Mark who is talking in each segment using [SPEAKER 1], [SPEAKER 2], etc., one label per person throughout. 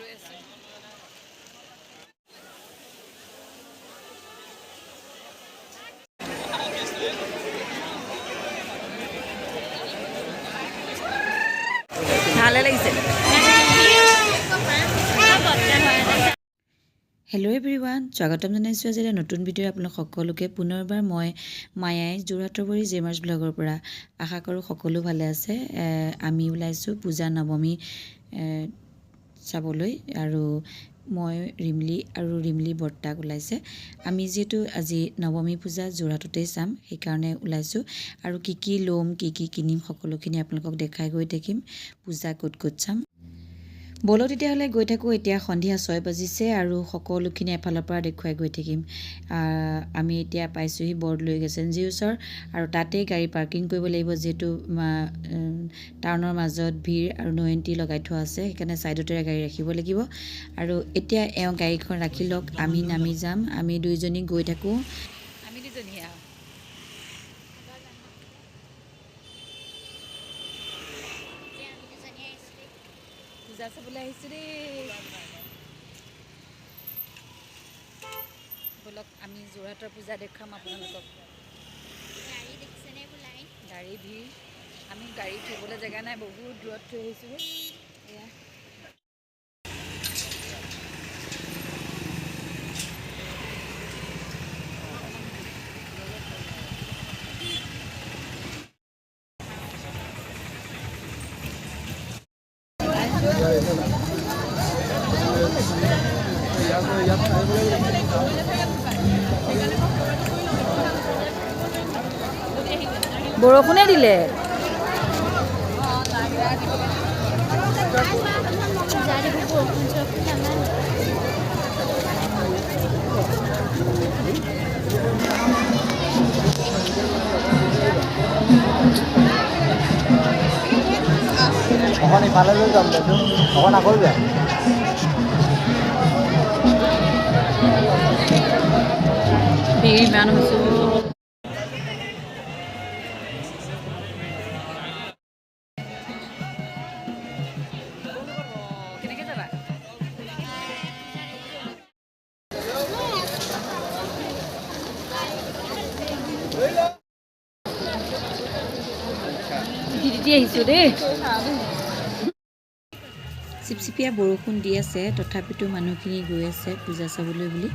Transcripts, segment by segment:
[SPEAKER 1] ৰৈ আছোঁ। ভালে লাগিছে। হেল্ল' এভৰিৱান, স্বাগতম জনাইছোঁ আজি এটা নতুন ভিডিঅ' আপোনালোক সকলোকে। পুনৰবাৰ মই মায়াই যোৰহাটৰ Assamesevlogৰ পৰা। আশা কৰোঁ সকলো ভালে আছে। আমি ওলাইছোঁ পূজা নৱমী চাবলৈ, আৰু মই ৰিমলি বৰ্তাক ওলাইছে। আমি যিহেতু আজি নৱমী পূজা যোৰহাটতেই চাম, সেইকাৰণে ওলাইছোঁ। আৰু কি ল'ম, কি কিনিম, সকলোখিনি আপোনালোকক দেখাই গৈ থাকিম। পূজা ক'ত ক'ত চাম। ব'লো তেতিয়াহ'লে গৈ থাকোঁ। এতিয়া সন্ধিয়া 6 বাজিছে আৰু সকলোখিনি এফালৰ পৰা দেখুৱাই গৈ থাকিম। আমি এতিয়া পাইছোঁহি বৰদলৈ গেছেঞ্জিৰ ওচৰ, আৰু তাতেই গাড়ী পাৰ্কিং কৰিব লাগিব, যিহেতু টাউনৰ মাজত ভিৰ আৰু ন' এণ্ট্ৰি লগাই থোৱা আছে, সেইকাৰণে ছাইডতে গাড়ী ৰাখিব লাগিব। আৰু এতিয়া এওঁ গাড়ীখন ৰাখি লওক, আমি নামি যাম। আমি দুইজনী গৈ থাকোঁ। আমি দুজনীহে আৰু পূজা চাবলৈ আহিছোঁ দেই। ব'লক আমি যোৰহাটৰ পূজা দেখুৱাম আপোনালোকক। গাড়ী ভিৰ, আমি গাড়ী থ'বলৈ জেগা নাই, বহুত দূৰত থৈ আহিছোঁ। এয়া বৰষুণে দিলে।
[SPEAKER 2] অকণ ইফালে লৈ যাম, অকণ আকৌ যাম।
[SPEAKER 1] ভিৰ ইমান হৈছোঁ। কেনেকৈ যাবা? তিতি আহিছোঁ দেই। চিপচিপীয়া বৰষুণ দি আছে, তথাপিতো মানুহখিনি গৈ আছে পূজা চাবলৈ বুলি।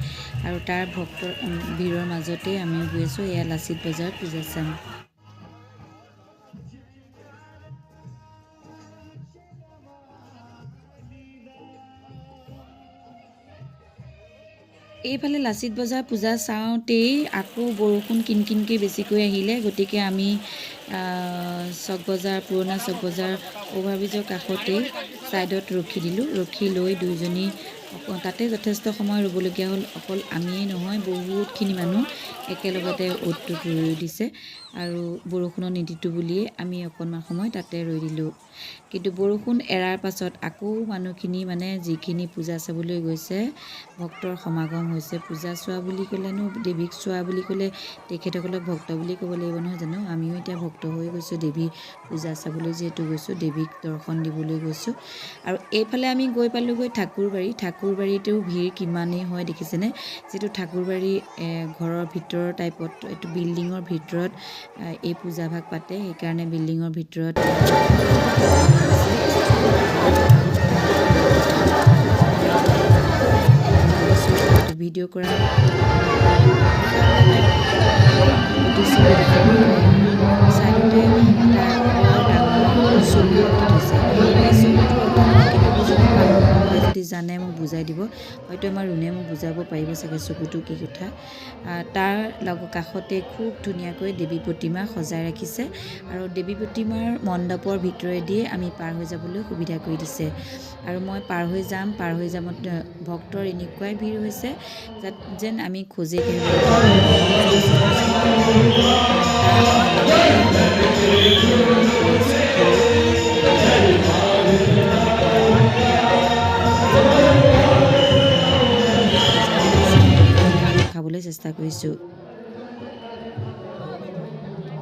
[SPEAKER 1] আৰু তাৰ ভক্তৰ ভিৰৰ মাজতে আমিও গৈ আছোঁ। এয়া লাচিত বজাৰত পূজা চাম। এইফালে লাচিত বজাৰ পূজা চাওঁতেই আকৌ বৰষুণ কিনকিনকৈ বেছিকৈ আহিলে, গতিকে আমি পুৰণা চক বজাৰ অভাৰব্ৰিজৰ কাষতেই ছাইডত ৰখি দিলোঁ। ৰখি লৈ দুইজনী তাতে যথেষ্ট সময় ৰ'বলগীয়া হ'ল। অকল আমিয়েই নহয়, বহুতখিনি মানুহ একেলগতে অ'তটোত ৰৈ দিছে, আৰু বৰষুণৰ নিদিটো বুলিয়ে আমি অকণমান সময় তাতে ৰৈ দিলোঁ। কিন্তু বৰষুণ এৰাৰ পাছত আকৌ মানুহখিনি, যিখিনি পূজা চাবলৈ গৈছে, ভক্তৰ সমাগম হৈছে। পূজা চোৱা বুলি ক'লেনো, দেৱীক চোৱা বুলি ক'লে তেখেতসকলক ভক্ত বুলি ক'ব লাগিব, নহয় জানো? আমিও এতিয়া ভক্ত হৈ গৈছোঁ, দেৱী পূজা চাবলৈ যিহেতু গৈছোঁ, দেৱীক দৰ্শন দিবলৈ গৈছোঁ। আৰু এইফালে আমি গৈ পালোঁগৈ ঠাকুৰবাৰীতেও ভিৰ কিমানেই হয় দেখিছেনে? যিটো ঠাকুৰবাৰী ঘৰৰ ভিতৰৰ টাইপত, এইটো বিল্ডিঙৰ ভিতৰত এই পূজাভাগ পাতে, সেইকাৰণে বিল্ডিঙৰ ভিতৰত ভিডিঅ' কৰা ছাইডতে এটা বৰ ডাঙৰ চকু আঁকি থৈছে। এই চকুটোৰ অৰ্থ মই কেনেকৈ জানো, কোনোবাই যদি জানে মোক বুজাই দিব। হয়তো আমাৰ ৰুণে মোক বুজাব পাৰিব চাগে চকুটো কি কথা। তাৰ কাষতে খুব ধুনীয়াকৈ দেৱী প্ৰতিমা সজাই ৰাখিছে, আৰু দেৱী প্ৰতিমাৰ মণ্ডপৰ ভিতৰেদিয়ে আমি পাৰ হৈ যাবলৈ সুবিধা কৰি দিছে। আৰু মই পাৰ হৈ যামত ভক্তৰ এনেকুৱাই ভিৰ হৈছে যেন আমি খোজেই কাঢ়িব খাবলৈ চেষ্টা কৰিছোঁ।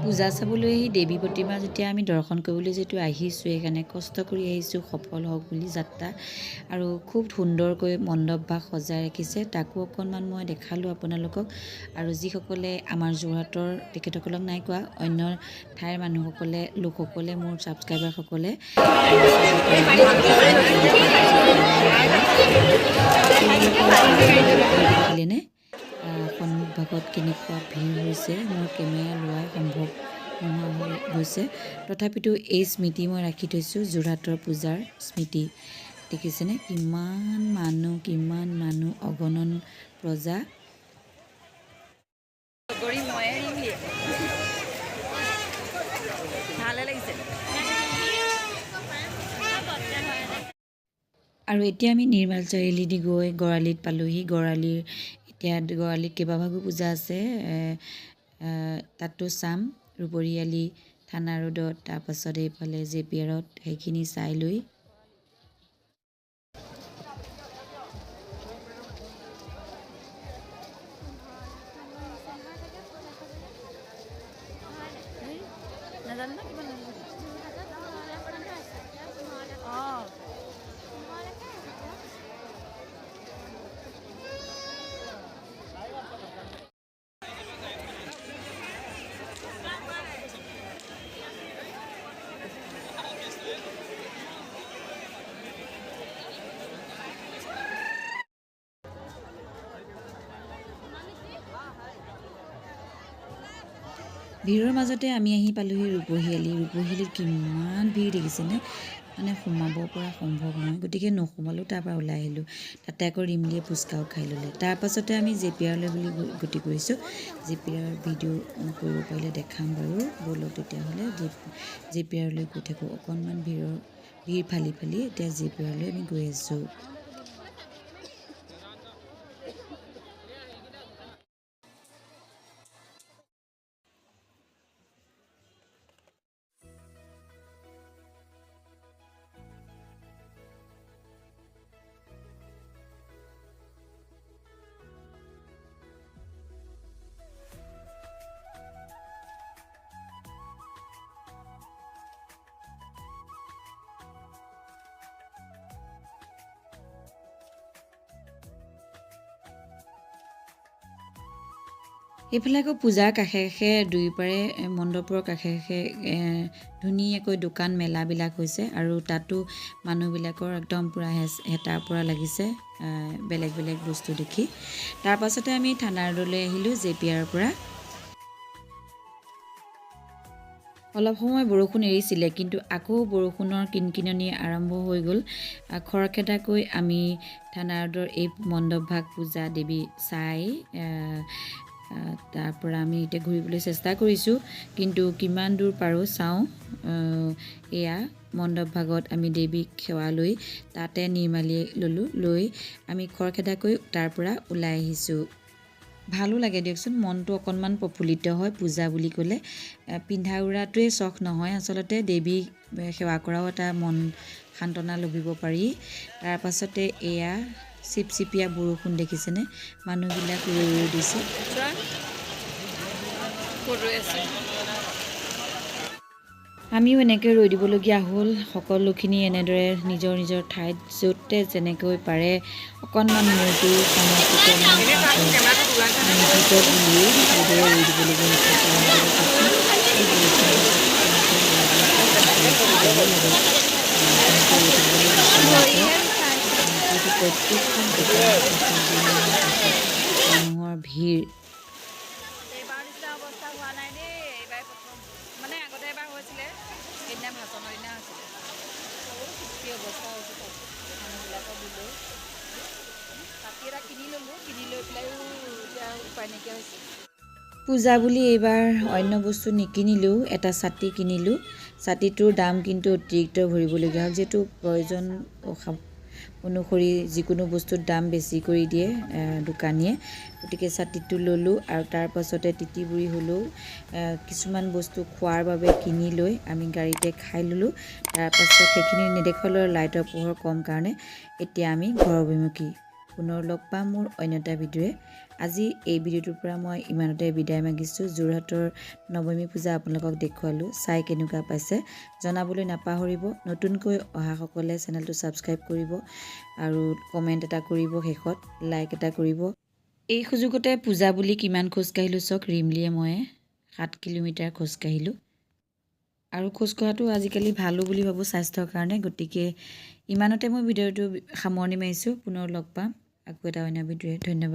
[SPEAKER 1] পূজা চাবলৈ আহি দেৱী প্ৰতিমা যেতিয়া আমি দৰ্শন কৰিবলৈ যিটো আহিছোঁ সেইকাৰণে কষ্ট কৰি আহিছোঁ সফল হওক বুলি যাত্ৰা আৰু খুব সুন্দৰকৈ মণ্ডপ ভাগ সজাই ৰাখিছে তাকো অকণমান মই দেখালোঁ আপোনালোকক আৰু যিসকলে আমাৰ যোৰহাটৰ তেখেতসকলক নাই কোৱা অন্য ঠাইৰ মানুহসকলে লোকসকলে মোৰ ছাবস্ক্ৰাইবাৰসকলে দেখিলেনে সন্মুখ ভাগত কেনেকুৱা ভিৰ হৈছে মোৰ কেমেৰা লোৱাই সম্ভৱ নোহোৱা হৈ গৈছে তথাপিতো এই স্মৃতি মই ৰাখি থৈছোঁ যোৰহাটৰ পূজাৰ স্মৃতি দেখিছেনে কিমান মানুহ অগণন প্ৰজা আৰু এতিয়া আমি নিৰ্মাল চাৰিআলিদি গৈ গড়ালিত পালোহি এতিয়া গড়ালিত কেইবাভাগো পূজা আছে তাতো চাম ৰূপৰিয়ালি থানা ৰোডত তাৰপাছত এইফালে জেপিয়াৰত সেইখিনি চাই লৈ ভিৰৰ মাজতে আমি আহি পালোহি ৰূপহিয়ালিত কিমান ভিৰ দেখিছেনে মানে সোমাব পৰা সম্ভৱ নহয় গতিকে নোসোমালোঁ তাৰ পৰা ওলাই আহিলোঁ তাতে আকৌ ৰিমলিয়ে ফুচকাও খাই ল'লে তাৰপাছতে আমি জেপিয়াৰলৈ বুলি গতি কৰিছোঁ জেপিয়াৰ ভিডিঅ' কৰিব পাৰিলে দেখাম বাৰু ব'লক তেতিয়াহ'লে জেপিয়াৰলৈ গৈ থাকোঁ অকণমান ভিৰ ফালি এতিয়া জেপিয়াৰলৈ আমি গৈ আছোঁ এইফালে আকৌ পূজাৰ কাষে দুয়োপাৰে মণ্ডপৰ কাষে ধুনীয়াকৈ দোকান মেলাবিলাক হৈছে আৰু তাতো মানুহবিলাকৰ একদম পূৰা হেতাৰ পৰা লাগিছে বেলেগ বস্তু দেখি তাৰপাছতে আমি থানা ৰোডলৈ আহিলোঁ জেপিয়াৰৰ পৰা অলপ সময় বৰষুণ এৰিছিলে কিন্তু আকৌ বৰষুণৰ কিনকিননি আৰম্ভ হৈ গ'ল খৰখেদাকৈ আমি থানা ৰোডৰ এই মণ্ডপ ভাগ পূজা দেৱী চাই তাৰ পৰা আমি এতিয়া ঘূৰিবলৈ চেষ্টা কৰিছোঁ কিন্তু কিমান দূৰ পাৰোঁ চাওঁ এয়া মণ্ডপ ভাগত আমি দেৱীক সেৱা লৈ তাতে নিৰ্মালি ল'লোঁ লৈ আমি খৰখেদাকৈ তাৰ পৰা ওলাই আহিছোঁ ভালো লাগে দিয়কচোন মনটো অকণমান প্ৰফুল্লিত হয় পূজা বুলি ক'লে পিন্ধা উৰাটোৱে চখ নহয় আচলতে দেৱীক সেৱা কৰাও এটা মন সান্তনা লভিব পাৰি তাৰপাছতে এয়া চিপচিপীয়া বৰষুণ দেখিছেনে মানুহবিলাক ৰৈ দিছে আমিও এনেকৈ ৰৈ দিবলগীয়া হ'ল সকলোখিনি এনেদৰে নিজৰ ঠাইত য'তে যেনেকৈ পাৰে অকণমান মূৰটো ৰৈ দিবলগীয়া মানুহৰ ভিৰ পূজা বুলি এইবাৰ অন্য বস্তু নিকিনিলেও এটা ছাতি কিনিলোঁ ছাতিটোৰ দাম কিন্তু অতিৰিক্ত ভৰিবলগীয়া হ'ল যিহেতু প্ৰয়োজন অনুসৰি যিকোনো বস্তুৰ দাম বেছি কৰি দিয়ে দোকানীয়ে গতিকে ছাতিটো ল'লোঁ আৰু তাৰ পাছতে তিতিবুৰি হ'লেও কিছুমান বস্তু খোৱাৰ বাবে কিনি লৈ আমি গাড়ীতে খাই ল'লোঁ তাৰ পাছত সেইখিনি নেদেখলৈ লাইটৰ পোহৰ কম কাৰণে এতিয়া আমি ঘৰ অভিমুখী পুনৰ লগ পাম মোৰ অন্য এটা ভিডিঅ'য়ে আজি এই ভিডিঅ'টোৰ পৰা মই ইমানতে বিদায় মাগিছোঁ যোৰহাটৰ নৱমী পূজা আপোনালোকক দেখুৱালোঁ চাই কেনেকুৱা পাইছে জনাবলৈ নাপাহৰিব নতুনকৈ অহাসকলে চেনেলটো ছাবস্ক্ৰাইব কৰিব আৰু কমেণ্ট এটা কৰিব শেষত লাইক এটা কৰিব এই সুযোগতে পূজা বুলি কিমান খোজকাঢ়িলোঁ চাওক ৰিমলিয়ে মই 7 কিলোমিটাৰ খোজকাঢ়িলোঁ আৰু খোজ কঢ়াটো আজিকালি ভালো বুলি ভাবোঁ স্বাস্থ্যৰ কাৰণে গতিকে ইমানতে মই ভিডিঅ'টো সামৰণি মাৰিছোঁ পুনৰ লগ পাম আকৌ এটা অন্য ভিডিঅ'ৰে ধন্যবাদ